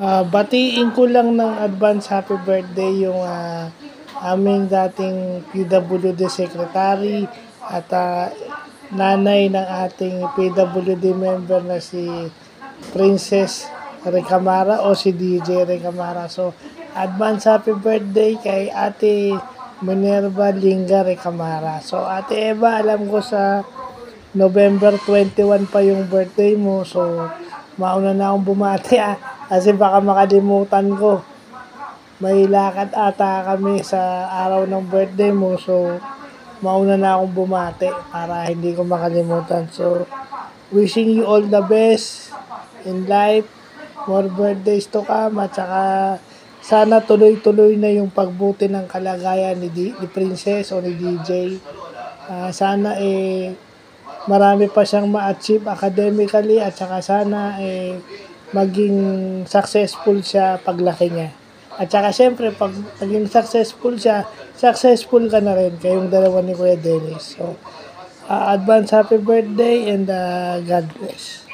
Batiin ko lang ng advance happy birthday yung aming dating PWD secretary at nanay ng ating PWD member na si Princess Recamara o si DJ Recamara. So, advance happy birthday kay Ate Minerva Linga Recamara. So, Ate Eva, alam ko sa November 21 pa yung birthday mo. So, mauna na akong bumati kasi baka makalimutan ko. May lakad ata kami sa araw ng birthday mo. So, mauna na akong bumati para hindi ko makalimutan. So, wishing you all the best in life. More birthdays to come. At saka, sana tuloy-tuloy na yung pagbuti ng kalagayan ni Princess o ni DJ. Sana marami pa siyang ma-achieve academically at saka sana maging successful siya paglaki niya. At saka syempre pag naging successful siya, successful ka na rin kayong dalawa ni Kuya Dennis. So, advance happy birthday and God bless.